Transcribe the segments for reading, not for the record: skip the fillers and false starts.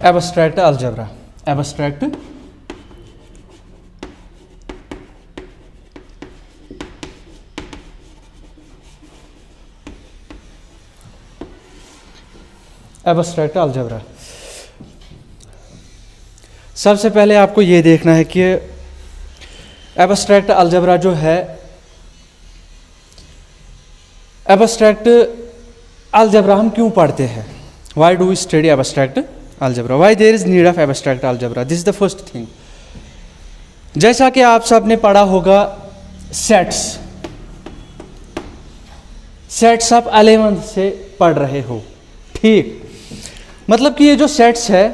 Abstract algebra. Abstract abstract algebra. सबसे पहले आपको ये देखना है कि एब्स्ट्रैक्ट अलजेब्रा जो है, एब्स्ट्रैक्ट अलजेब्रा हम क्यों पढ़ते हैं? Why do we study abstract algebra? Why there is need of abstract algebra? This is the first thing. जैसा कि आप सब ने पढ़ा होगा सेट्स आप 11th से पढ़ रहे हो, ठीक? मतलब कि ये जो सेट्स है,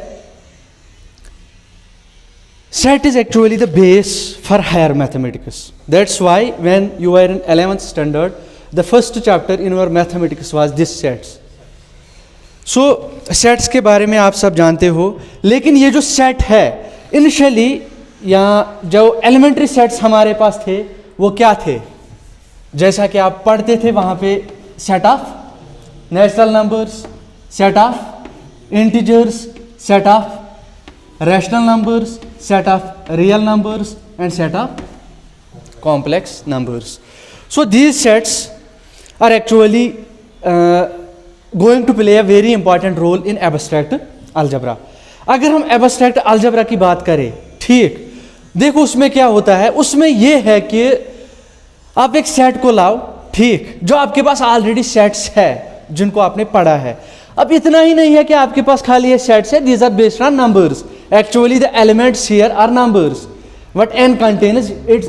set is actually the base for higher mathematics. That's why when you were in 11th standard, the first chapter in your mathematics was this sets. So sets के बारे में आप सब जानते हो, लेकिन ये जो set है इनिशियली या जो एलिमेंट्री सेट्स हमारे पास थे वो क्या थे? जैसा कि आप पढ़ते थे वहाँ पे set of natural numbers, set of integers, set of rational numbers, set of real numbers and set of complex numbers. So these sets are actually going to play a very important role in abstract algebra. अगर हम abstract algebra की बात करें, ठीक, देखो उसमें क्या होता है। उसमें यह है कि आप एक सेट को लाओ, ठीक, जो आपके पास ऑलरेडी सेट्स है जिनको आपने पढ़ा है। अब इतना ही नहीं है कि आपके पास खाली ये सेट्स है, these are based on numbers. Actually the elements here are numbers. What n contains,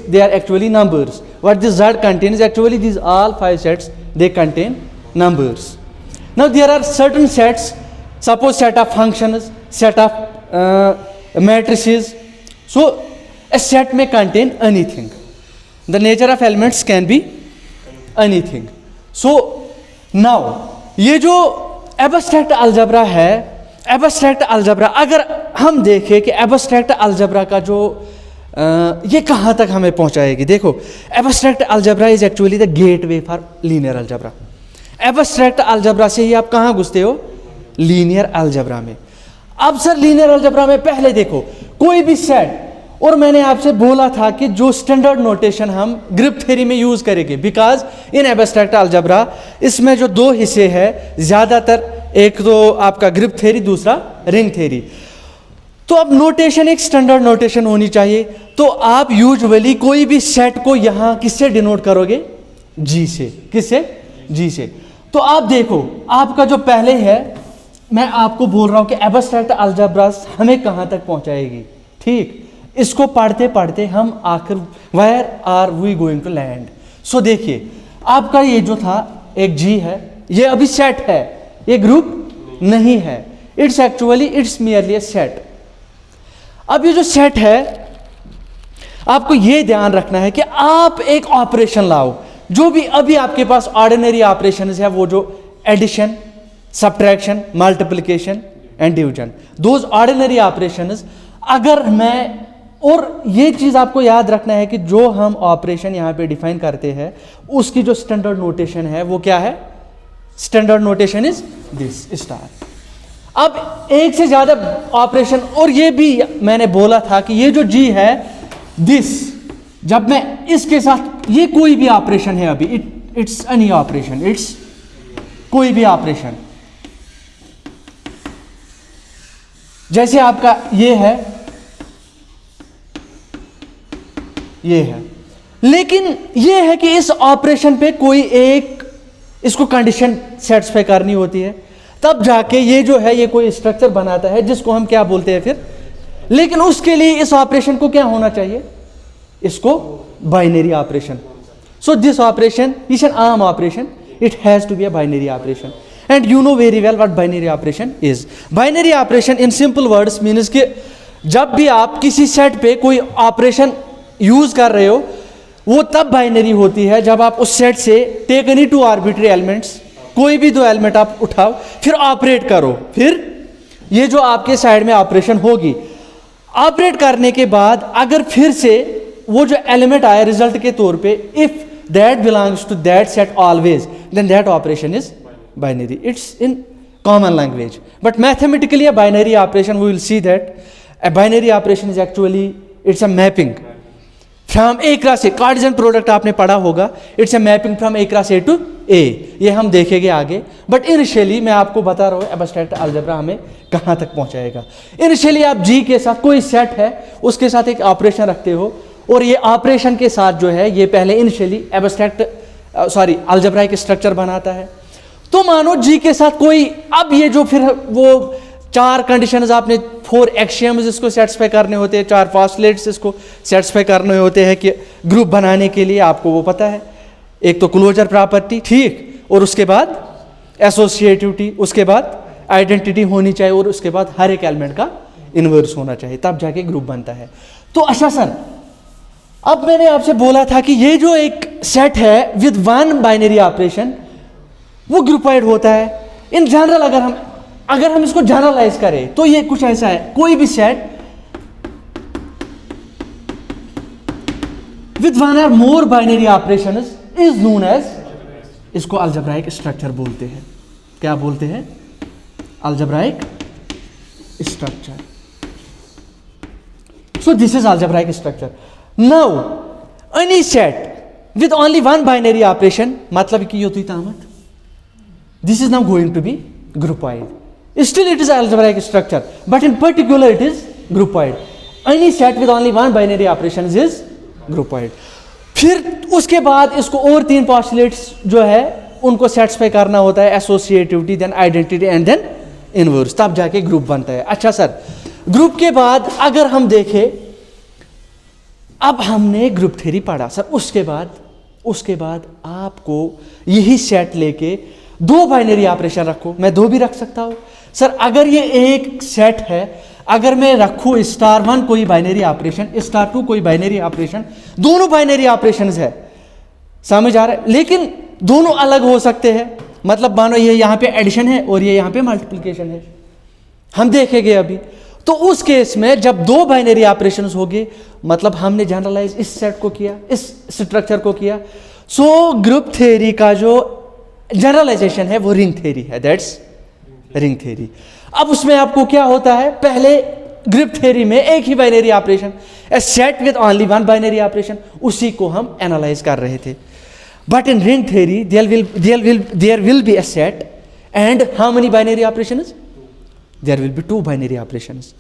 they are actually numbers. What this z contains, actually these all 5 sets, they contain numbers. Now there are certain sets, suppose set of functions, set of matrices. So a set may contain anything. The nature of elements can be anything. So now ये जो abstract algebra है, abstract algebra अगर हम देखें कि abstract algebra का जो ये कहाँ तक हमें पहुँचाएगी, देखो abstract algebra is actually the gateway for linear algebra. Abstract algebra से ही आप कहाँ घुसते हो? लीनियर अलजेब्रा में। अब सर लीनियर अलजेब्रा में पहले देखो कोई भी सेट, और मैंने आपसे बोला था कि जो स्टैंडर्ड नोटेशन हम ग्रुप थ्योरी में यूज करेंगे, बिकॉज इन एब्स्ट्रैक्ट अलजेब्रा इसमें जो दो हिस्से हैं ज़्यादातर, एक तो आपका ग्रुप थ्योरी, दूसरा रिंग थ्योरी। तो अब नोटेशन एक स्टैंडर्ड नोटेशन होनी चाहिए। तो आप यूजुअली कोई भी सेट को यहाँ किससे डिनोट करोगे? जी से। किससे? जी से। तो आप देखो आपका जो पहले है, मैं आपको बोल रहा हूँ कि एब्स्ट्रैक्ट अलजेब्रा हमें कहाँ तक पहुँचाएगी, ठीक? इसको पढ़ते पढ़ते हम आखिर where are we going to land. So देखिए आपका ये जो था एक जी है, ये अभी सेट है, ये ग्रुप नहीं है। It's actually it's merely A set. अब ये जो सेट है आपको ये ध्यान रखना है कि आप एक ऑपरेशन लाओ, जो भी अभी आपके पास ऑर्डिनरी ऑपरेशन है, वो जो addition, subtraction, multiplication and division, those ordinary operations, अगर मैं, और ये चीज आपको याद रखना है कि जो हम ऑपरेशन यहां पे डिफाइन करते हैं उसकी जो स्टैंडर्ड नोटेशन है वो क्या है? Standard notation is this star. अब एक से ज्यादा ऑपरेशन, और ये भी मैंने बोला था कि ये जो जी है दिस, जब मैं इसके साथ ये कोई भी ऑपरेशन है, अभी इट्स एनी ऑपरेशन, इट्स कोई भी ऑपरेशन, जैसे आपका ये है, ये है, लेकिन ये है कि इस ऑपरेशन पे कोई एक इसको कंडीशन सेटिस्फाई करनी होती है, तब जाके ये जो है ये कोई स्ट्रक्चर बनाता है जिसको हम क्या बोलते हैं फिर। लेकिन उसके लिए इस ऑपरेशन को क्या होना चाहिए? इसको binary operation. So this operation is an arm operation, it has to be a binary operation, and you know very well what binary operation is. Binary operation in simple words means कि जब भी आप किसी set पे कोई operation use कर रहे हो वो तब बाइनरी होती है जब आप उस सेट से take any two arbitrary elements, कोई भी दो एलिमेंट आप उठाओ, फिर ऑपरेट करो, फिर ये जो आपके साइड में ऑपरेशन होगी, ऑपरेट करने के बाद अगर फिर से वो जो एलिमेंट आया रिजल्ट के तौर पे, if that belongs to that set always, then that operation is binary. It's in common language. But mathematically a binary operation, we will see that a binary operation is actually, it's a mapping from A cross A. Cartesian product आपने पढ़ा होगा, it's a mapping from A cross A to A. ये हम देखेंगे आगे. But initially मैं आपको बता रहा हूँ एब्स्ट्रैक्ट अलजेब्रा हमें कहाँ तक पहुँचाएगा. इनिशियली आप G के साथ कोई सेट है उसके साथ एक ऑपरेशन रखते हो, और ये ऑपरेशन के साथ जो है ये पहले इनिशियली एब्स्ट्रैक्ट अलजेब्राइक स्ट्रक्चर बनाता है. तो मानो G के साथ कोई, अब ये जो फिर वो 4 कंडीशंस आपने 4 एक्सियम्स इसको सेटिस्फाई करने होते हैं, 4 पोस्टुलेट्स इसको सेटिस्फाई करने होते हैं कि ग्रुप बनाने के लिए, आपको वो पता है. एक तो क्लोजर प्रॉपर्टी, ठीक, और उसके बाद एसोसिएटिविटी, उसके बाद आइडेंटिटी होनी चाहिए, और उसके बाद हर एक एलिमेंट का इनवर्स होना चाहिए, तब जाके ग्रुप बनता है. तो अच्छा सर, अब मैंने आपसे बोला था कि ये जो एक सेट है विद वन बाइनरी ऑपरेशन वो ग्रुपाइड होता है. इन जनरल अगर हम इसको जनरलाइज करें तो ये कुछ ऐसा है, कोई भी set with one or more binary operations is known as, इसको अलजेब्राइक स्ट्रक्चर बोलते हैं. क्या बोलते हैं? Algebraic structure. So this is algebraic structure. Now any set with only one binary operation, मतलब कि यो Tamat, this is now going to be groupoid. Still it is algebraic structure, but in particular it is groupoid. Any set with only one binary operations is groupoid. फिर उसके बाद इसको और 3 postulates जो है उनको सेटिस्फाई करना होता है, associativity, then identity and then inverse, तब जाके ग्रुप बनता है. अच्छा सर, ग्रुप के बाद अगर हम देखें, अब हमने ग्रुप थ्योरी पढ़ा सर, उसके बाद आपको यही सेट लेके 2 बाइनरी ऑपरेशन रखो. मैं 2 भी रख सकता हूं सर. अगर ये एक सेट है, अगर मैं रखूं *1 कोई बाइनरी ऑपरेशन, *2 कोई बाइनरी ऑपरेशन, दोनों बाइनरी ऑपरेशंस है, समझ आ रहा है, लेकिन दोनों अलग हो सकते हैं. मतलब मानो ये यहां पे एडिशन है और ये यहां पे मल्टीप्लिकेशन है, हम देखेंगे अभी. तो उस केस में जब 2 बाइनरी ऑपरेशंस होंगे, मतलब हमने जनरलाइज इस सेट को किया, इस स्ट्रक्चर को किया. सो ग्रुप थ्योरी का जो जनरलाइजेशन है वो रिंग थ्योरी है, दैट्स रिंग थ्योरी. अब उसमें आपको क्या होता है, पहले ग्रुप थ्योरी में एक ही binary operation, a set with only one binary operation, उसी को हम एनालाइज कर रहे थे. But in ring theory there will be a set and how many binary operations? There will be 2 binary operations.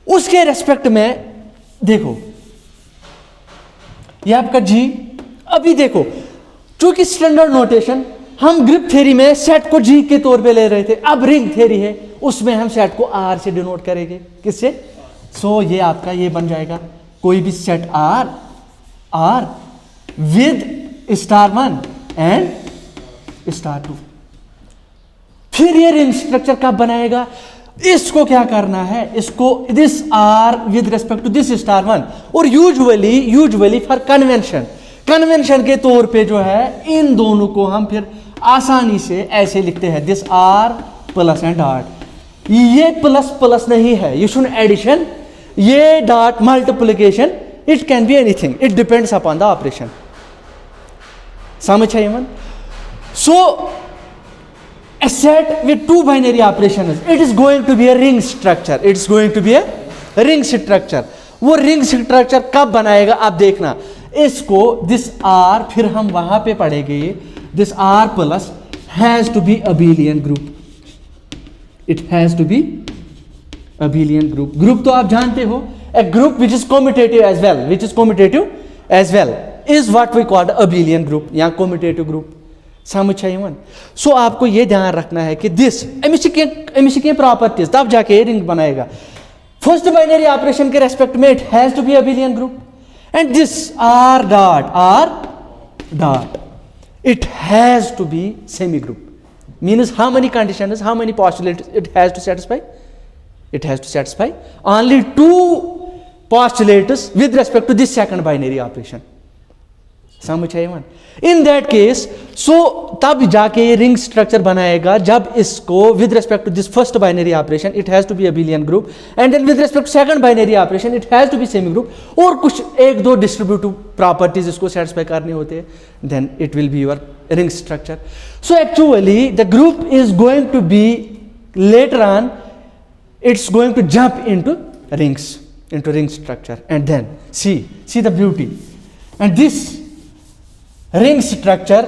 उसके रेस्पेक्ट में देखो, ये आपका जी, अभी देखो, चूंकि स्टैंडर्ड नोटेशन हम ग्रुप थ्योरी में सेट को जी के तौर पे ले रहे थे, अब रिंग थ्योरी है उसमें हम सेट को आर से डिनोट करेंगे. किससे? सो ये आपका ये बन जाएगा, कोई भी सेट आर विद *1 एंड *2. फिर ये रिंग स्ट्रक्चर कब बनाएगा? इसको क्या करना है, इसको this R with respect to this *1, और यूजुअली फॉर कन्वेंशन के तौर पे जो है इन दोनों को हम फिर आसानी से ऐसे लिखते हैं, this R plus and dot. ये प्लस प्लस नहीं है, ये शुड एडिशन, ये dot multiplication, it can be anything, it depends upon the operation. समझ है मन? सो a set with 2 binary operations, it is going to be a ring structure. It's going to be a ring structure. वो ring structure कब बनाएगा आप देखना. इसको this R, फिर हम वहां पे पढ़ेंगे, this R plus has to be abelian group. It has to be abelian group. Group तो आप जानते हो, a group which is commutative as well is what we call abelian group या commutative group. समझ चाहिए मन. सो आपको ये ध्यान रखना है कि दिस एमिसी के प्रॉपर्टीज, तब जाके रिंग बनाएगा. फर्स्ट बाइनरी ऑपरेशन के रेस्पेक्ट में it has to be abelian group, and this R dot it has to be semi group. Means how many conditions, how many postulates it has to satisfy? It has to satisfy only 2 postulates with respect to this second binary operation. समझ चाहिए मन. In that case so तब जाके ring structure बनाएगा जब इसको with respect to this first binary operation it has to be abelian group, and then with respect to second binary operation it has to be semi group, और कुछ 1-2 distributive properties इसको satisfy करने होते हैं, then it will be your ring structure. So actually the group is going to be later on, it's going to jump into rings, into ring structure, and then see the beauty. And this ring structure,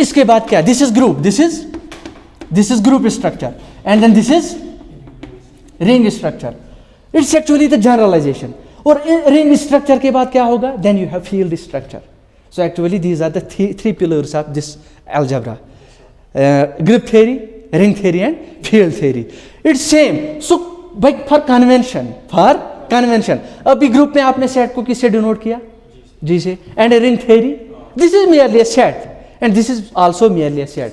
इसके बाद क्या, this is group, this is group structure, and then this is ring structure. It's actually the generalization. और ring structure के बाद क्या होगा, then you have field structure. So actually these are the three pillars of this algebra: group theory, ring theory, and field theory. It's same. So for convention, अभी group में आपने set को किससे denote किया, जी से, and a ring theory, this is merely a set and this is also merely a set.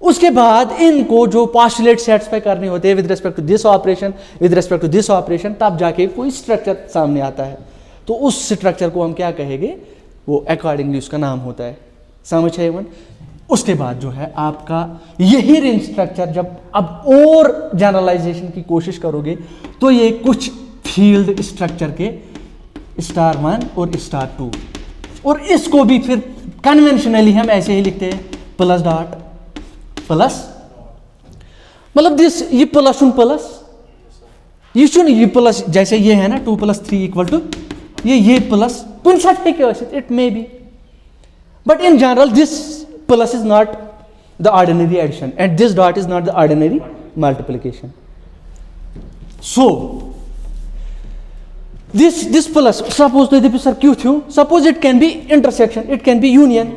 उसके बाद इनको जो पोस्टुलेट सेट्स पे करने होते हैं with respect to this operation, with respect to this operation, तब जाके कोई स्ट्रक्चर सामने आता है, तो उस स्ट्रक्चर को हम क्या कहेंगे, वो अकॉर्डिंगली उसका नाम होता है. समझ है इवन. उसके बाद जो है आपका यही रिंग स्ट्रक्चर जब अब और जनरलाइजेशन की कोशिश करोगे तो ये कुछ फील्ड स्ट्रक्चर के स्टार 1 और स्टार 2, और इसको भी फिर कन्वेंशनली हम ऐसे ही लिखते हैं प्लस डॉट प्लस, मतलब दिस ये प्लस उन प्लस, ये प्लस जैसे ये है ना 2 + 3 इक्वल टू ये प्लस कुछ साथ it may be, but in general this plus is not the ordinary addition and this dot is not the ordinary multiplication. So this plus, suppose तो यदि सर क्यों थ्यू, suppose it can be intersection, it can be union,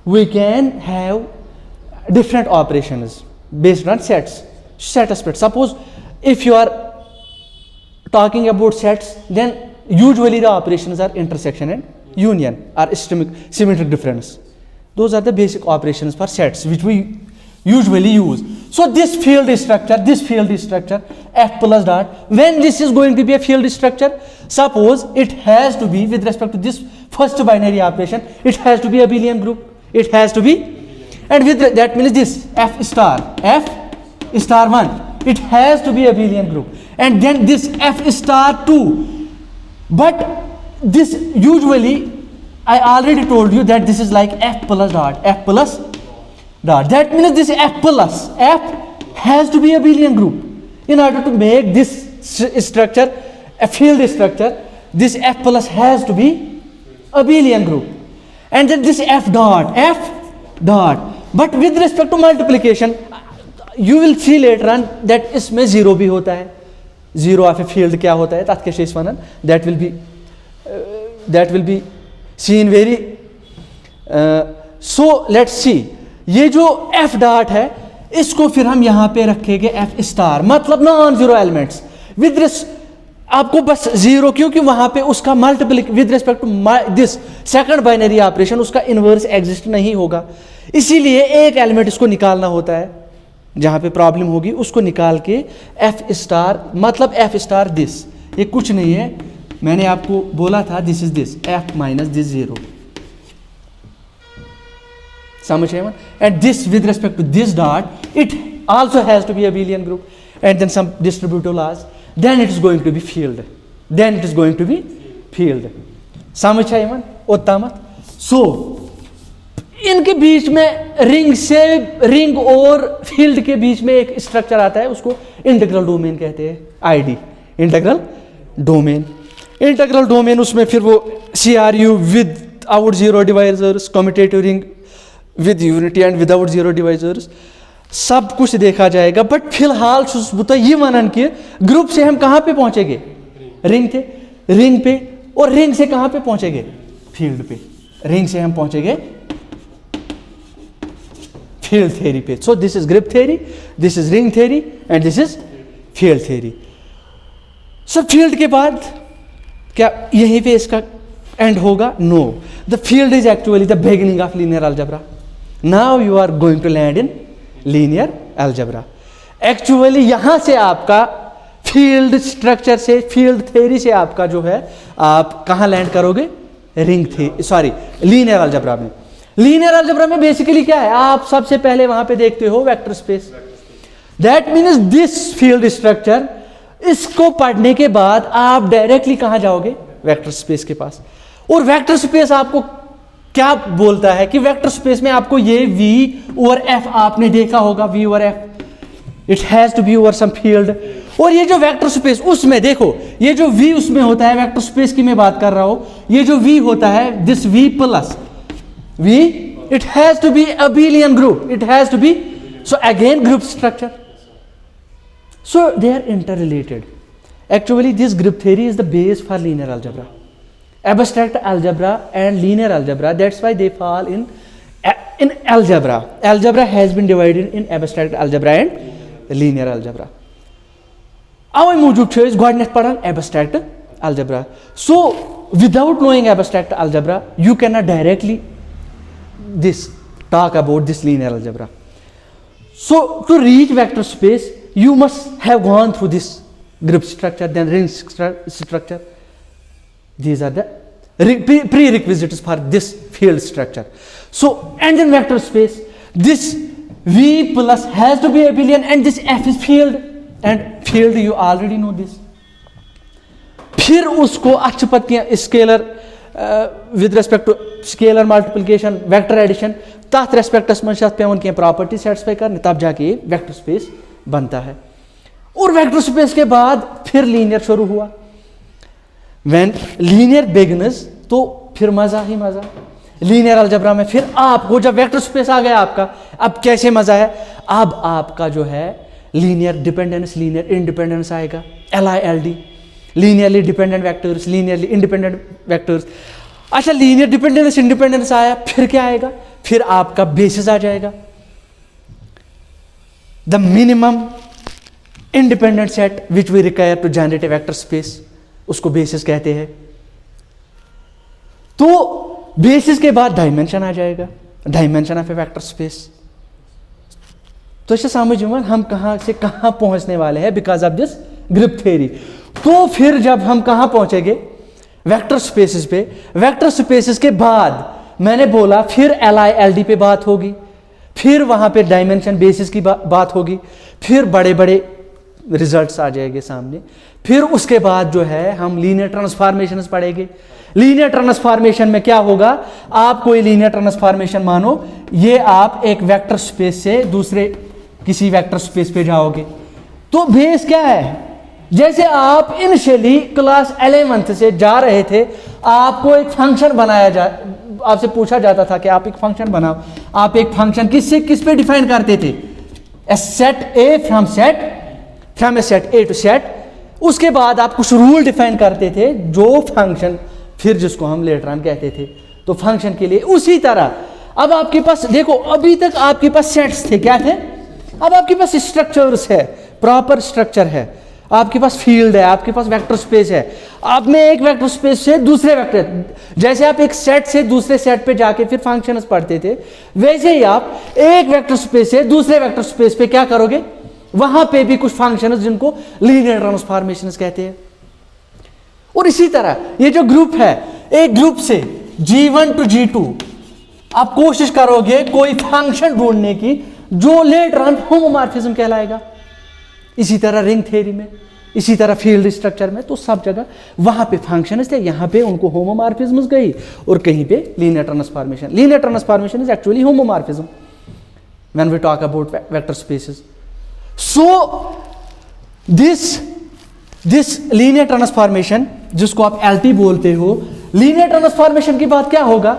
we can have different operations based on sets, set aspect. Suppose if you are talking about sets, then usually the operations are intersection and union or symmetric difference. Those are the basic operations for sets which we usually use. So this field structure f plus dot, when this is going to be a field structure, suppose it has to be with respect to this first binary operation, it has to be a abelian group, it has to be, and with that means this f star 1, it has to be a abelian group, and then this f star 2, but this usually I already told you that this is like f plus dot. That means this f has to be a abelian group. In order to make this structure a field structure, this f plus has to be abelian group, and then this f dot. But with respect to multiplication, you will see later on that इसमें zero भी होता है. Zero of a field क्या होता है, तत्के शेष वनन, that will be seen very. So let's see, ये जो f dot है इसको फिर हम यहाँ पे रखेंगे f star, मतलब नॉन जीरो एलिमेंट्स विद आपको बस जीरो, क्योंकि वहां पे उसका multiplicative with respect to this second binary operation उसका इनवर्स एग्जिस्ट नहीं होगा, इसीलिए एक एलिमेंट इसको निकालना होता है, जहां पे प्रॉब्लम होगी उसको निकाल के f स्टार, मतलब f स्टार दिस, ये कुछ नहीं है, मैंने आपको बोला था this is this f minus this zero, समझ है, and this with respect to this dot it also has to be abelian group, and then some distributive laws, then it is going to be field, समझ है even उतना मत. सो इनके बीच में ring और field के बीच में एक स्ट्रक्चर आता है, उसको इंटीग्रल डोमेन कहते हैं, आईडी इंटीग्रल डोमेन. उसमें फिर वो CRU with out zero divisors, commutative ring with unity and without zero divisors, सब कुछ देखा जाएगा. बट फिलहाल ये मानन कि ग्रुप से हम कहाँ पे पहुंचेंगे, रिंग पे, और रिंग से कहाँ पे पहुंचेंगे, फील्ड पे. रिंग से हम पहुंचेंगे फील्ड थ्योरी पे. So this is group theory, this is ring theory, and this is field theory. सब फील्ड के बाद क्या यहीं पे इसका एंड होगा? No, the field is actually the beginning of linear algebra. Now you are going to land in linear algebra. Actually यहां से आपका फील्ड स्ट्रक्चर से, फील्ड थ्योरी से आपका जो है, आप कहां लैंड करोगे, लीनियर अलजेब्रा में. लीनियर अलजेब्रा में बेसिकली क्या है, आप सबसे पहले वहां पे देखते हो vector space. That means this field structure, इसको पढ़ने के बाद आप डायरेक्टली कहां जाओगे, वेक्टर स्पेस के पास. और वेक्टर स्पेस आपको क्या बोलता है कि वेक्टर स्पेस में आपको ये v ओवर f आपने देखा होगा, v over f, it has to be over some field. और ये जो वेक्टर स्पेस उसमें देखो, ये जो v उसमें होता है, वेक्टर स्पेस की मैं बात कर रहा हूं, ये जो v होता है, this v plus v, it has to be abelian group, it has to be, so again group structure, so they are interrelated. Actually, this group theory is the base for linear algebra, abstract algebra and linear algebra. That's why they fall in algebra. Algebra has been divided in abstract algebra and linear algebra. Our mujub choice godnet paran abstract algebra. So, without knowing abstract algebra, you cannot directly talk about this linear algebra. So, to reach vector space, you must have gone through this group structure, then ring structure. These are the prerequisites for this field structure. So, and in vector space, this v plus has to be abelian, and this f is field, and field you already know this. फिर उसको अक्षपत्तियां scalar with respect to scalar multiplication, vector addition, तथ रेस्पेक्टस में पेवन की property satisfy करने, तब जाके vector space बनता है। और वेक्टर स्पेस के बाद फिर लीनियर शुरू हुआ। व्हेन लीनियर बिगिनस, तो फिर मजा ही मजा लीनियर अलजेब्रा में। फिर आपको जब वेक्टर स्पेस आ गया आपका, अब कैसे मजा है, अब आपका जो है लीनियर डिपेंडेंस, लीनियर इंडिपेंडेंस आएगा, LILD, linearly dependent vectors, linearly independent vectors. अच्छा, लीनियर डिपेंडेंस इंडिपेंडेंस आया, फिर क्या आएगा, फिर आपका बेसिस आ जाएगा, the minimum independent set which we require to generate a vector space, उसको बेसिस कहते हैं। तो बेसिस के बाद डायमेंशन आ जाएगा, dimension of a vector space. तो इसे समझिए हम कहां से कहां पहुंचने वाले हैं because of this group theory. तो फिर जब हम कहां पहुंचेंगे, वेक्टर स्पेसेस पे। वेक्टर स्पेसेस के बाद मैंने बोला फिर LILD पे बात होगी, फिर वहां पे डायमेंशन बेसिस की बात होगी, फिर बड़े बड़े रिजल्ट्स आ जाएंगे सामने। फिर उसके बाद जो है हम लीनियर ट्रांसफॉर्मेशंस पढ़ेंगे। लीनियर ट्रांसफॉर्मेशन में क्या होगा, आप कोई लीनियर ट्रांसफॉर्मेशन मानो, ये आप एक वेक्टर स्पेस से दूसरे किसी वेक्टर स्पेस पे जाओगे। तो बेस क्या है, जैसे आप इनिशियली क्लास 11th से जा रहे थे, आपको एक फंक्शन बनाया आपसे पूछा जाता था कि आप एक फंक्शन बनाओ। आप एक फंक्शन किस पे डिफाइन करते थे, set A from a set A to set. उसके बाद आप कुछ रूल डिफाइन करते थे जो फंक्शन फिर जिसको हम लेटर ऑन कहते थे, तो फंक्शन के लिए। उसी तरह अब आपके पास देखो, अभी तक आपके पास सेट्स थे, क्या थे, अब आपके पास स्ट्रक्चर्स है, प्रॉपर स्ट्रक्चर है, आपके पास फील्ड है, आपके पास वेक्टर स्पेस है। आप में एक वेक्टर स्पेस से दूसरे वेक्टर, जैसे आप एक सेट से दूसरे सेट पे जाके फिर फंक्शंस पढ़ते थे, वैसे ही आप एक वेक्टर स्पेस से दूसरे वेक्टर स्पेस पे क्या करोगे, वहां पे भी कुछ फंक्शंस जिनको लीनियर ट्रांसफॉर्मेशंस कहते हैं। और इसी तरह ये जो ग्रुप है, एक ग्रुप से G1 to G2 आप कोशिश करोगे कोई फंक्शन ढूंढने की जो लेटर ऑन होमोमॉर्फिज्म कहलाएगा। इसी तरह रिंग थ्योरी में, इसी तरह फील्ड स्ट्रक्चर में, तो सब जगह वहां पे फंक्शंस थे, यहां पे उनको होमोमॉर्फिज्म गई, और कहीं पे linear transformation. Linear transformation is actually homomorphism when we talk about vector spaces. So this linear transformation, जिसको आप LT बोलते हो, लीनियर ट्रांसफॉर्मेशन के बाद क्या होगा,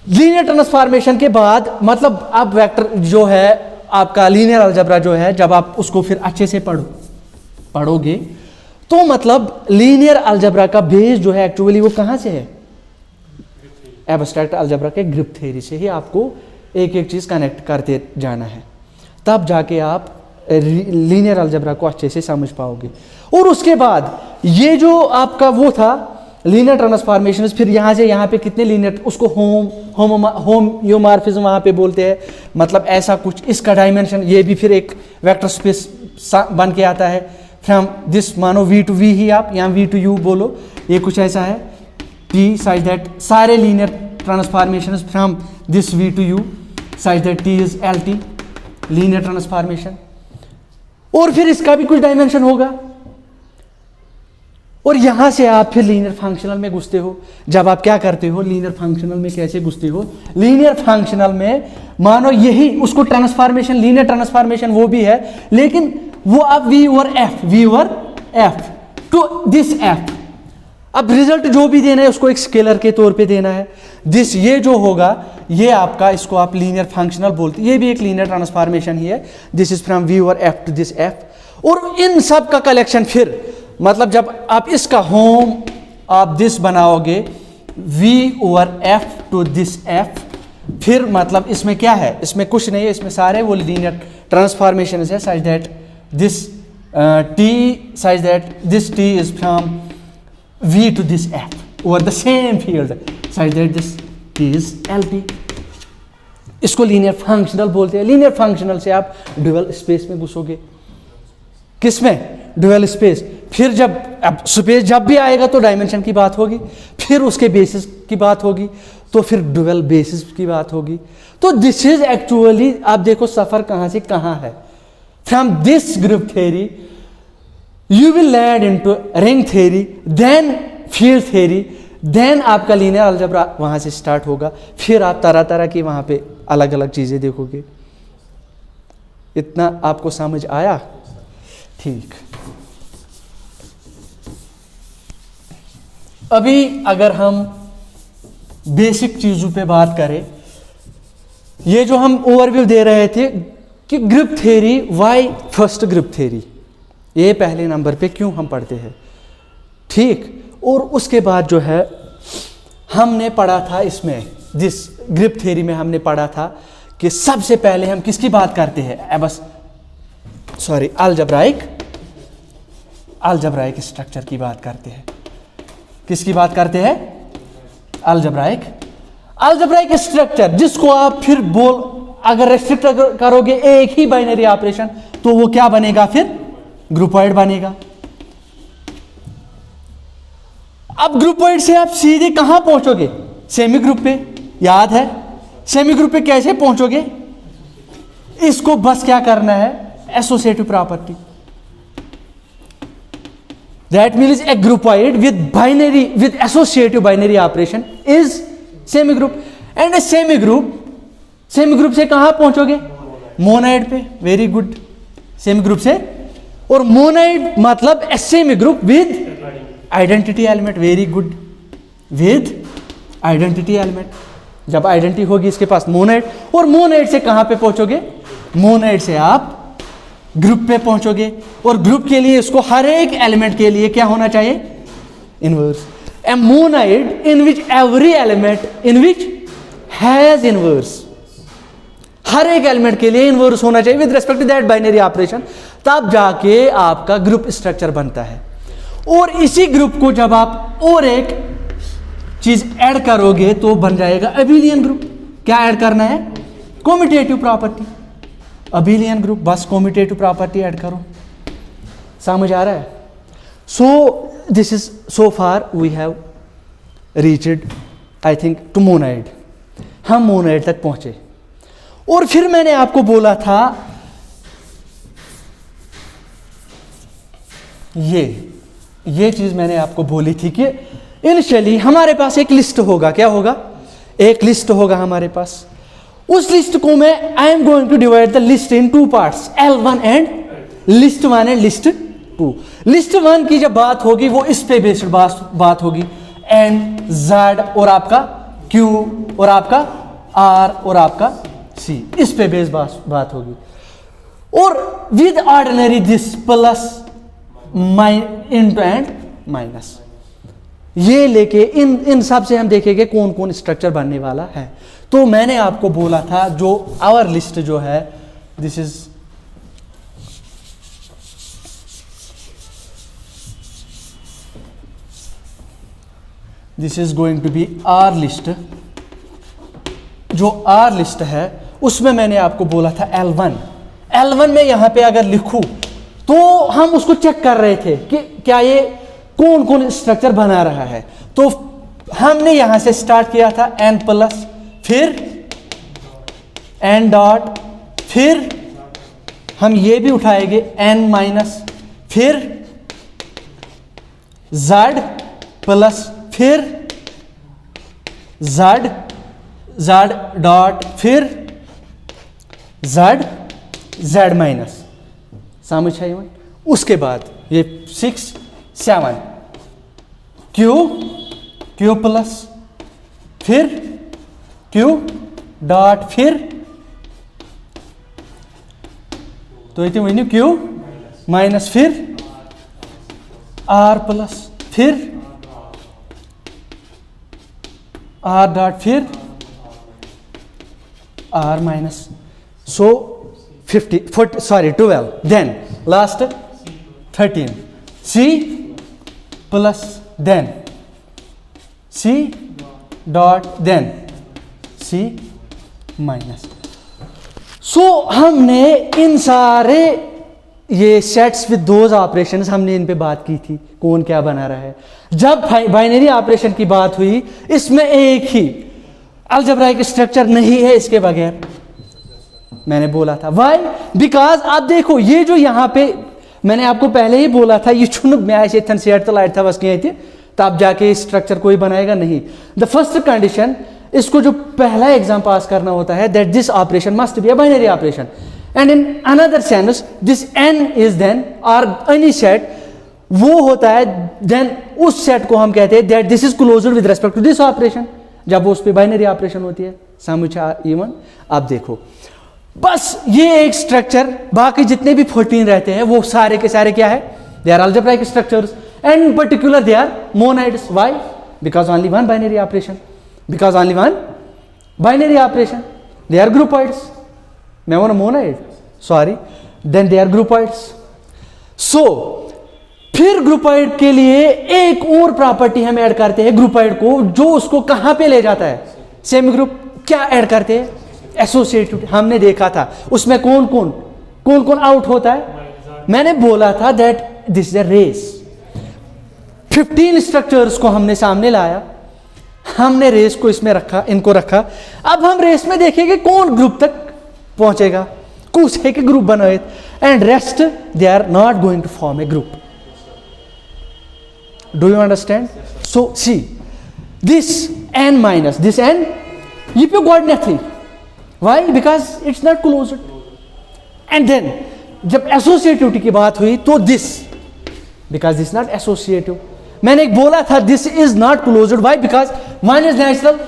लीनियर ट्रांसफॉर्मेशन के बाद मतलब अब वेक्टर जो है आपका लीनियर अलजेब्रा जो है, जब आप उसको फिर अच्छे से पढ़ोगे तो मतलब लीनियर अलजेब्रा का बेस जो है एक्चुअली वो कहां से है, एब्स्ट्रैक्ट अलजेब्रा के ग्रुप थ्योरी से ही आपको एक एक चीज कनेक्ट करते जाना है, तब जाके आप लीनियर अलजेब्रा को अच्छे से समझ पाओगे। और उसके बाद ये जो आपका वो था लीनियर ट्रांसफॉर्मेशन, फिर यहाँ से यहाँ पे कितने लीनियर, उसको होमोमॉर्फिज्म वहाँ पे बोलते हैं, मतलब ऐसा कुछ। इसका डायमेंशन ये भी फिर एक वेक्टर स्पेस बन के आता है, फ्रॉम दिस मानो V to V ही आप यहाँ V to U बोलो, ये कुछ ऐसा है T such that सारे linear transformation from this V to U such that T is LT linear transformation. और फिर इसका भी कुछ डायमेंशन होगा, और यहाँ से आप फिर लीनियर फंक्शनल में घुसते हो। जब आप क्या करते हो, लीनियर फंक्शनल में कैसे घुसते हो, लीनियर फंक्शनल में मानो यही उसको ट्रांसफॉर्मेशन, लीनियर ट्रांसफॉर्मेशन वो भी है, लेकिन वो आप V over F to this F. अब रिजल्ट जो भी देना है उसको एक स्केलर के तौर पे देना है। दिस ये जो होगा ये आपका, इसको आप लीनियर फंक्शनल बोलते, ये भी एक लीनियर ट्रांसफॉर्मेशन ही है। This is from V over F to this F. और इन सब का कलेक्शन फिर मतलब जब आप इसका होम आप दिस बनाओगे v over f to this f, फिर मतलब इसमें क्या है, इसमें कुछ नहीं है, इसमें सारे वो लीनियर ट्रांसफॉर्मेशन है such that this this t is from v to this f over the same field such that this t is LP। इसको लीनियर फंक्शनल बोलते हैं। लीनियर फंक्शनल से आप ड्यूअल स्पेस में घुसोगे। किसमें? Dual space. फिर जब अब स्पेस जब भी आएगा तो डायमेंशन की बात होगी, फिर उसके बेसिस की बात होगी, तो फिर ड्यूअल बेसिस की बात होगी। तो दिस इज एक्चुअली, आप देखो सफर कहां से कहां है। From this group theory you will land into ring theory, then field theory, then आपका लीनियर अलजेब्रा वहां से स्टार्ट होगा। फिर आप तरह तरह की वहां पे अलग अलग चीजें देखोगे। इतना आपको समझ आया? ठीक। अभी अगर हम बेसिक चीजों पे बात करें, ये जो हम ओवरव्यू दे रहे थे कि group theory, why first group theory, ये पहले नंबर पे क्यों हम पढ़ते हैं, ठीक। और उसके बाद जो है हमने पढ़ा था इसमें, जिस ग्रुप थ्योरी में हमने पढ़ा था कि सबसे पहले हम किसकी बात करते हैं, बस सॉरी अलजेब्राइक स्ट्रक्चर की बात करते हैं। किसकी बात करते हैं? अलजेब्राइक स्ट्रक्चर, जिसको आप फिर अगर रेस्ट्रिक्ट करोगे एक ही बाइनरी ऑपरेशन तो वो क्या बनेगा, फिर ग्रुपॉइड बनेगा। अब ग्रुपॉइड से आप सीधे कहां पहुंचोगे? सेमी ग्रुप पे। याद है सेमी ग्रुप पे कैसे पहुंचोगे? इसको बस क्या करना है, associative property. That means a groupoid with associative binary operation is semi group, and a semi group से कहां पहुंचोगे? मोनाइड पे। वेरी गुड, सेमी ग्रुप से। और मोनाइड मतलब a semi group with identity element। Very good, with identity element। जब identity होगी इसके पास monoid, और मोनाइड से कहां पे पहुंचोगे? मोनाइड से आप ग्रुप पे पहुंचोगे। और ग्रुप के लिए इसको हर एक एलिमेंट के लिए क्या होना चाहिए? Inverse. A monoid in which every element in which has inverse, हर एक एलिमेंट के लिए इनवर्स होना चाहिए with respect to that binary operation, तब जाके आपका ग्रुप स्ट्रक्चर बनता है। और इसी ग्रुप को जब आप और एक चीज ऐड करोगे तो बन जाएगा अबेलियन ग्रुप। क्या ऐड करना है? Commutative property. अबेलियन ग्रुप, बस कम्यूटेटिव प्रॉपर्टी ऐड करो। समझ आ रहा है? So this is so far we have reached I think to monoid. हम मोनाइड तक पहुंचे। और फिर मैंने आपको बोला था ये चीज मैंने आपको बोली थी कि इनिशियली हमारे पास एक लिस्ट होगा। क्या होगा? एक लिस्ट होगा हमारे पास। उस लिस्ट को मैं I am going to divide the list in two parts, L1 and list 1 and list 2। List 1 की जब बात होगी वो इस पे बेस्ड बात होगी, N, Z और आपका Q और आपका R और आपका C, इस पे बेस्ड बात होगी। और with ordinary this plus into and minus, ये लेके इन सब से हम देखेंगे कौन कौन स्ट्रक्चर बनने वाला है। तो मैंने आपको बोला था जो आवर लिस्ट जो है, this is going to be R list. जो आर लिस्ट है उसमें मैंने आपको बोला था L1 में यहां पे अगर लिखूं तो हम उसको चेक कर रहे थे कि क्या ये कौन कौन स्ट्रक्चर बना रहा है। तो हमने यहां से स्टार्ट किया था N प्लस, फिर N डॉट, फिर हम ये भी उठाएंगे N माइनस, फिर z प्लस फिर z डॉट फिर z माइनस, समझ आई? उसके बाद ये 6 7 q प्लस फिर q डॉट फिर, तो ये वन q माइनस फिर r प्लस फिर r डॉट फिर r minus, so 12, then last 13 c plus then c dot then c minus. So हमने इन सारे ये सेट्स विद दोज ऑपरेशंस हमने इन पे बात की थी, कौन क्या बना रहा है। जब बाइनरी ऑपरेशन की बात हुई, इसमें एक ही अलजेब्राइक स्ट्रक्चर नहीं है इसके बगैर, मैंने बोला था। वाई? बिकॉज आप देखो ये जो यहाँ पे मैंने आपको पहले ही बोला था, ये छुन मैं थन सेट तो लाइट था बस कहीं थे, तब जाके स्ट्रक्चर कोई बनाएगा नहीं। द फर्स्ट कंडीशन, इसको जो पहला एग्जाम पास करना होता है, that this operation must be a binary operation, and in another sense this n is then और एनी सेट वो होता है देन उस सेट को हम कहते हैं that this is closed with respect to this operation, जब वो उस पर बाइनरी ऑपरेशन होती है। समझ इवन? आप देखो बस ये एक स्ट्रक्चर, बाकी जितने भी 14 रहते हैं वो सारे के सारे क्या है, they are algebraic structures and in particular they are monoids. Why? Because only one binary operation, because only one binary operation, they are groupoids. मैं बोला monoid, sorry, then they are groupoids. So फिर groupoid के लिए एक और property हम add करते हैं ग्रुपॉइड को, जो उसको कहां पे ले जाता है, सेमी ग्रुप। क्या ऐड करते हैं? एसोसिएटिव। हमने देखा था उसमें कौन कौन आउट होता है। मैंने बोला था that this is a race. 15 structures को हमने सामने लाया, हमने रेस को इसमें रखा, इनको रखा। अब हम रेस में देखेंगे कौन ग्रुप तक पहुंचेगा, कुछ है कि ग्रुप बनाए, and rest they are not going to form a group. Do you understand? So see this n minus this n, if you got nothing. Why? Because it's not closed. And then जब associativity की बात हुई तो this, because this not associative. मैंने एक बोला था this is not closed. Why? Because one is natural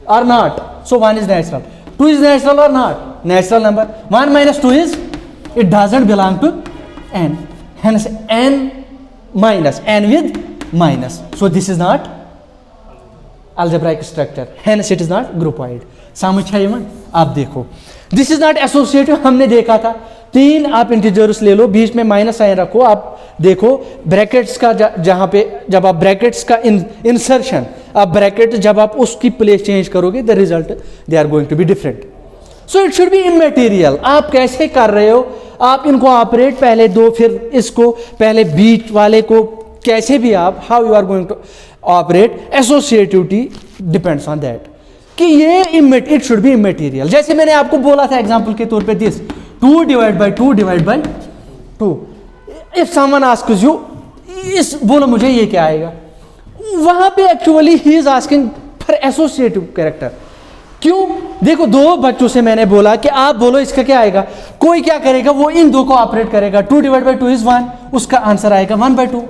or not, so one is natural, two is natural or not, natural number. 1 minus 2 is, it doesn't belong to n, hence n minus, n with minus, so this is not algebraic structure, hence it is not groupoid. समझ है? आप देखो this is not associative. हमने देखा था 3 आप integers ले लो, बीच में माइनस साइन रखो, आप देखो ब्रैकेट्स का जहां पे जब आप ब्रैकेट्स का इंसर्शन, आप ब्रैकेट जब आप उसकी प्लेस चेंज करोगे, the result they are going to be different. So it should be immaterial. आप कैसे कर रहे हो, आप इनको ऑपरेट पहले दो, फिर इसको पहले बीच वाले को, कैसे भी आप, how you are going to operate, associativity depends on that कि ये इट शुड बी इमैटेरियल। जैसे मैंने आपको बोला था एग्जांपल के तौर पे this 2 divide by 2 divide by 2। If someone asks you, इस बोलो मुझे ये क्या आएगा, वहां पे actually he is asking for associative character. क्यों? देखो 2 बच्चों से मैंने बोला कि आप बोलो इसका क्या आएगा, कोई क्या करेगा, वो इन 2 को ऑपरेट करेगा, 2 डिवाइड बाय 2 इज 1, उसका आंसर आएगा 1/2।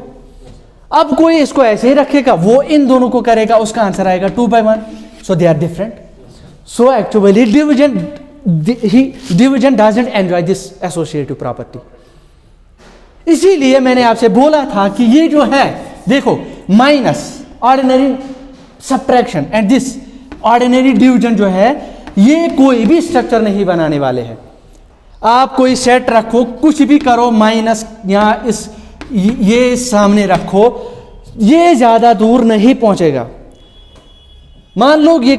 अब कोई इसको ऐसे ही रखेगा, वो इन दोनों को करेगा, उसका आंसर आएगा 2/1। So they are different. So actually division doesn't enjoy this associative property. इसीलिए मैंने आपसे बोला था कि ये जो है, देखो minus ordinary subtraction and this ordinary division जो है, ये कोई भी स्ट्रक्चर नहीं बनाने वाले हैं। आप कोई सेट रखो, कुछ भी करो, माइनस यहाँ इस ये सामने रखो, ये ज्यादा दूर नहीं पहुंचेगा। मान लो ये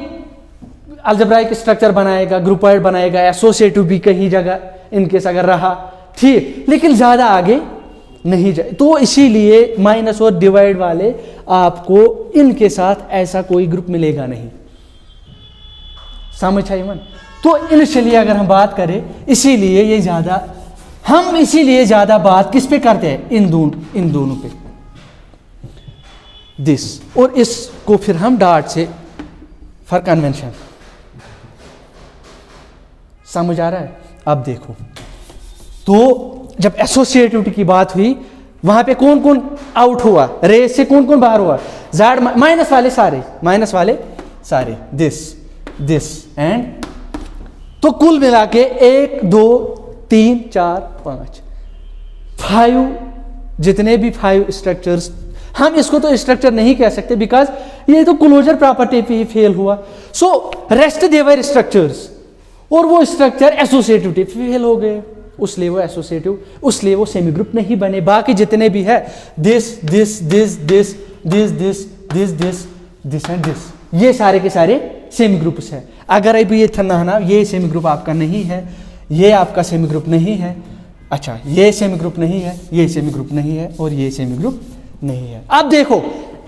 अलजेब्राइक स्ट्रक्चर बनाएगा, ग्रुपॉइड बनाएगा, एसोसिएटिव भी कहीं जगह इनकेस अगर रहा, ठीक, लेकिन ज्यादा आगे नहीं जाए। तो इसीलिए माइनस और डिवाइड वाले आपको इनके साथ ऐसा कोई ग्रुप मिलेगा नहीं। समझ आई मन? तो इनिशियली अगर हम बात करें, इसीलिए ये ज्यादा, हम इसीलिए ज्यादा बात किस पे करते हैं, इन दोनों पे। दिस, और इसको फिर हम डॉट से फॉर कन्वेंशन। समझ आ रहा है? अब देखो, तो जब एसोसिएटिविटी की बात हुई, वहां पे कौन कौन आउट हुआ, रेस से कौन कौन बाहर हुआ, जेड माइनस वाले सारे, दिस एंड, तो कुल मिला के 1 2 3 4 5 5, जितने भी 5 स्ट्रक्चर्स, हम इसको तो स्ट्रक्चर नहीं कह सकते बिकॉज ये तो क्लोजर प्रॉपर्टी पे ही फेल हुआ। सो रेस्ट देवर स्ट्रक्चर्स, और वो स्ट्रक्चर एसोसिएटिव फेल हो गए, उसलिए वो एसोसिएटिव, उसलिए वो सेमी ग्रुप नहीं बने। बाकी जितने भी है this this this this this this this this this and this, ये सारे के सारे सेमी ग्रुप्स है। अगर अभी ये थन्ना ये सेमी ग्रुप आपका नहीं है, ये आपका सेमी ग्रुप नहीं है, अच्छा ये सेमी ग्रुप नहीं है, ये सेमी ग्रुप नहीं है, और ये सेमी ग्रुप नहीं है। अब देखो,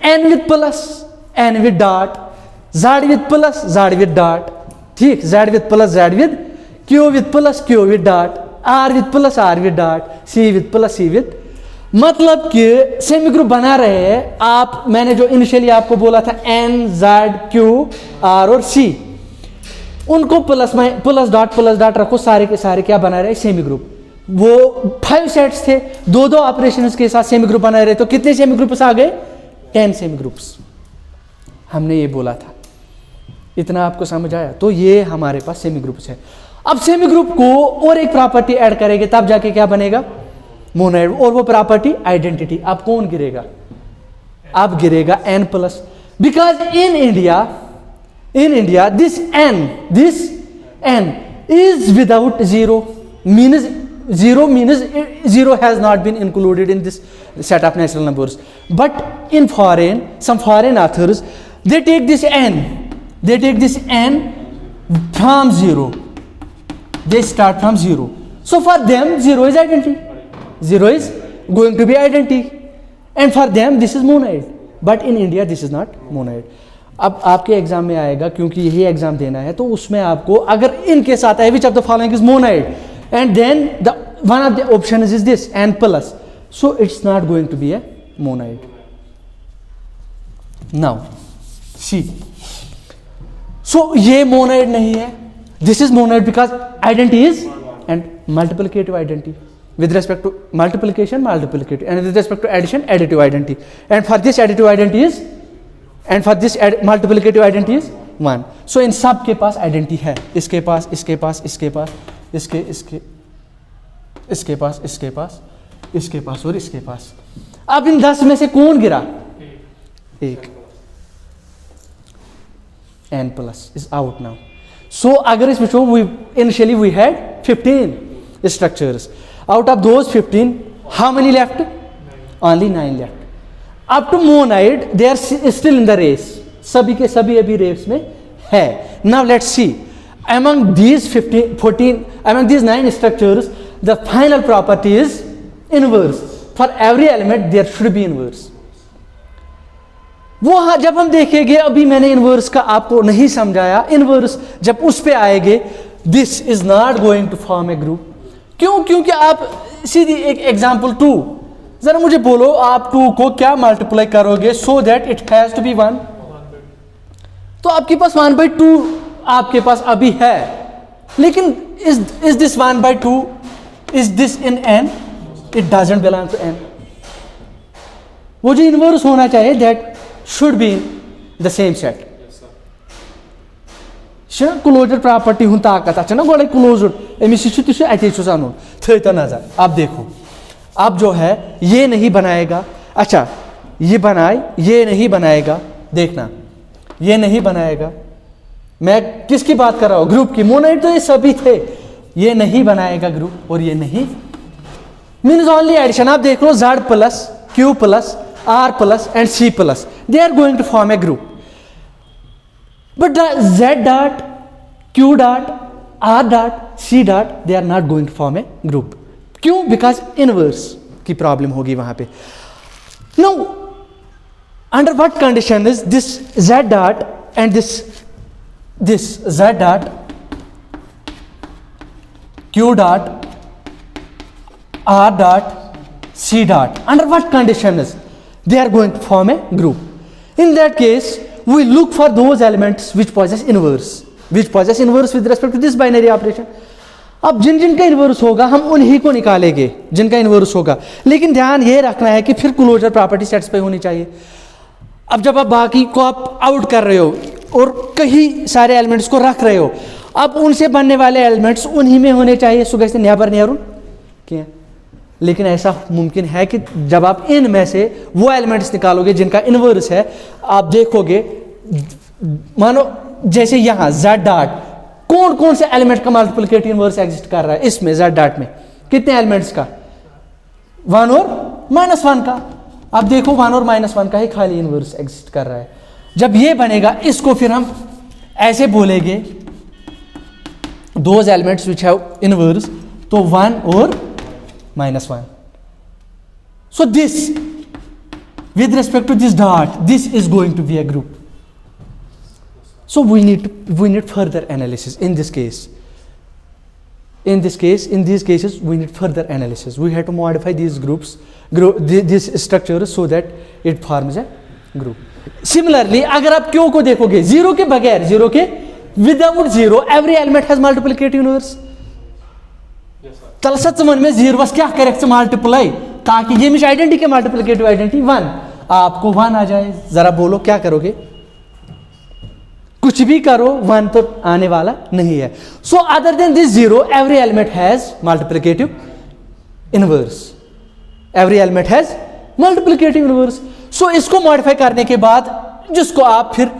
N with plus N with dot, Z with plus Z with dot, ठीक, Z with plus Z with, Q with plus Q with dot, R with plus R with dot, C with plus C with, मतलब कि semi group बना रहे हैं आप। मैंने जो initially आपको बोला था एन जेड क्यू आर और सी, उनको प्लस डॉट रखो, सारे के सारे क्या बना रहे, सेमी ग्रुप। वो 5 सेट्स थे, 2 ऑपरेशंस के साथ सेमी ग्रुप बना रहे, तो कितने सेमी ग्रुप्स आ गए, 10 सेमी ग्रुप्स। हमने ये बोला था, इतना आपको समझ आया? तो ये हमारे पास सेमी ग्रुप्स है। अब सेमी ग्रुप को और एक प्रॉपर्टी ऐड करेंगे, तब जाके क्या बनेगा, मोनोइड, और वो प्रॉपर्टी आइडेंटिटी। अब कौन गिरेगा, अब गिरेगा n plus, because in India this n is without zero, means zero has not been included in this set of natural numbers. But in some foreign authors, they take this n from zero, they start from zero. So for them zero is identity, zero is going to be identity, and for them this is monoid. But in India this is not monoid. अब आपके exam में आएगा, क्योंकि यही exam देना है, तो उसमें आपको अगर इनके साथ है which of the following is monoid, and then the one of the option is this n plus, so it's not going to be a monoid. Now see, so ये मोनोइड नहीं है, this is monoid because identity is and multiplicative identity. With respect to multiplication, multiplicative, and with respect to addition, additive identity. And for this additive identity is, and for this multiplicative identity is 1. So इन सब के पास identity है, इसके पास, इसके पास, इसके पास, इसके पास, इसके पास, इसके पास और इसके पास. अब इन 10 में से कौन गिरा? एक. n plus is out now. So अगर इसमें जो initially we had 15 structures. Out of those 15, how many left? Only 9 left. Up to monoid, they are still in the race. सभी के सभी अभी रेस में है. Now let's see. Among these 9 structures, the final property is inverse. For every element, there should be inverse. वो जब हम देखेंगे, अभी मैंने इनवर्स का आपको नहीं समझाया. इनवर्स जब उस पे आएंगे, this is not going to form a group. क्यों? क्योंकि आप सीधी एक एग्जाम्पल 2, जरा मुझे बोलो आप 2 को क्या मल्टीप्लाई करोगे so that it has to be 1. तो आपके पास 1/2 आपके पास अभी है, लेकिन is this 1/2, is this in n? It doesn't belong to n. वो जो इनवर्स होना चाहिए that should be in the same set. Closure property हूं ताकत अच्छा गोड़े क्लोजर अमिस अति थो नजर. अब देखो, अब जो है ये नहीं बनाएगा. अच्छा ये बनाए, ये नहीं बनाएगा. देखना, ये नहीं बनाएगा. मैं किसकी बात कर रहा हूं? ग्रुप की. मोनोइड तो ये सभी थे. ये नहीं बनाएगा ग्रुप, और ये नहीं, मीन्स ओनली एडिशन. आप देख लो, Z plus Q plus R plus and C plus, they are going to form a group. But the Z dot, Q dot, R dot, C dot, they are not going to form a group. क्यों? Because inverse की problem होगी वहां पे. Now, under what condition is this Z dot and this Z dot, Q dot, R dot, C dot, under what condition is they are going to form a group? In that case, we look for those elements which possess inverse with respect to this binary operation. अब जिनका inverse होगा हम उन्हीं को निकालेंगे जिनका inverse होगा, लेकिन ध्यान ये रखना है कि फिर क्लोजर प्रॉपर्टी सेटिस्फाई होनी चाहिए. अब जब आप बाकी को आप आउट कर रहे हो और कई सारे एलिमेंट्स को रख रहे हो, अब उनसे बनने वाले एलिमेंट्स उन्हीं में होने चाहिए. सो कैसे नेबर नेहरू क्या, लेकिन ऐसा मुमकिन है कि जब आप इनमें से वो एलिमेंट्स निकालोगे जिनका इन्वर्स है, आप देखोगे मानो जैसे यहाँ z डॉट, कौन कौन से एलिमेंट का मल्टीप्लिकेटिव इन्वर्स एग्जिस्ट कर रहा है इसमें z डॉट में, कितने एलिमेंट्स का, 1 और -1 का. अब देखो 1 और -1 का ही खाली इन्वर्स एग्जिस्ट कर रहा है. जब ये बनेगा इसको फिर हम ऐसे बोलेंगे those elements which have inverse, तो 1 और -1. So this, with respect to this dot, this is going to be a group. So we need further analysis in this case. In these cases, we need further analysis. We have to modify these groups, these structures, so that it forms a group. Similarly, अगर आप Q को देखोगे, zero के बगैर, without zero, every element has multiplicative inverse. तल सच मन में zeros क्या करेक्ट मल्टीप्लाई, ताकि ये मिश आइडेंटिटी के मल्टीप्लिकेटिव आइडेंटिटी 1, आपको 1 आ जाए. जरा बोलो क्या करोगे, कुछ भी करो 1 तो आने वाला नहीं है. So other than this zero, every element has multiplicative inverse, so इसको मॉडिफाई करने के बाद जिसको आप फिर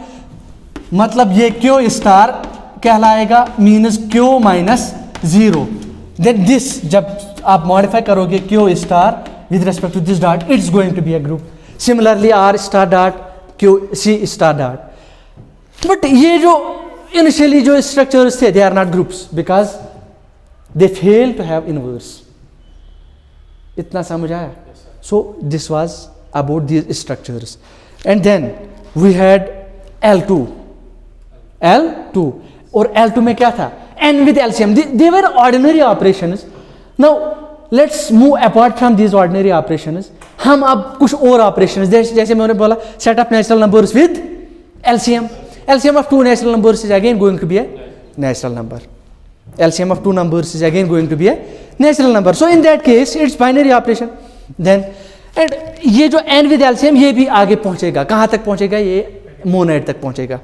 मतलब ये क्यू स्टार कहलाएगा, means Q minus 0. Then this जब आप मॉडिफाई करोगे Q star with respect to this dot, it's going to be a group. Similarly R star dot, Q C star dot. But ये जो इनिशियली जो structures थे, they are not groups because they fail to have inverse. इतना समझ आया? So this was about these structures. And then we had L2 और L2 में क्या था, n with LCM. They were ordinary operations. Now let's move apart from these ordinary operations. हम अब कुछ और operations जैसे मैंने बोला, set of natural numbers with LCM. LCM of two natural numbers is again going to be a natural number. LCM of two numbers is again going to be a natural number. So in that case it's binary operation. Then and ये जो n with LCM ये भी आगे पहुंचेगा, कहाँ तक पहुंचेगा, ये मोनाइड तक पहुंचेगा.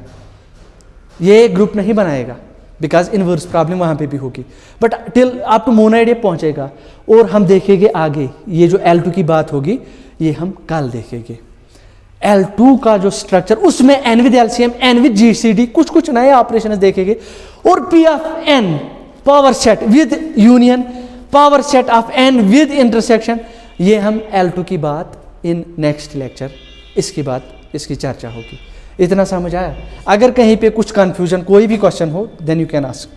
ये ग्रुप नहीं बनाएगा बिकॉज इनवर्स प्रॉब्लम वहाँ पे भी होगी, but till up to monoid ये पहुँचेगा. और हम देखेंगे आगे ये जो L2 की बात होगी ये हम कल देखेंगे. L2 का जो स्ट्रक्चर, उसमें n with LCM, n with GCD, कुछ नए ऑपरेशन देखेंगे. और P of n power set with union, power set of n with intersection, ये हम L2 की बात इन नेक्स्ट लेक्चर, इसकी बात, इसकी चर्चा होगी. इतना समझ आया? अगर कहीं पे कुछ कंफ्यूजन, कोई भी क्वेश्चन हो, देन यू कैन आस्क.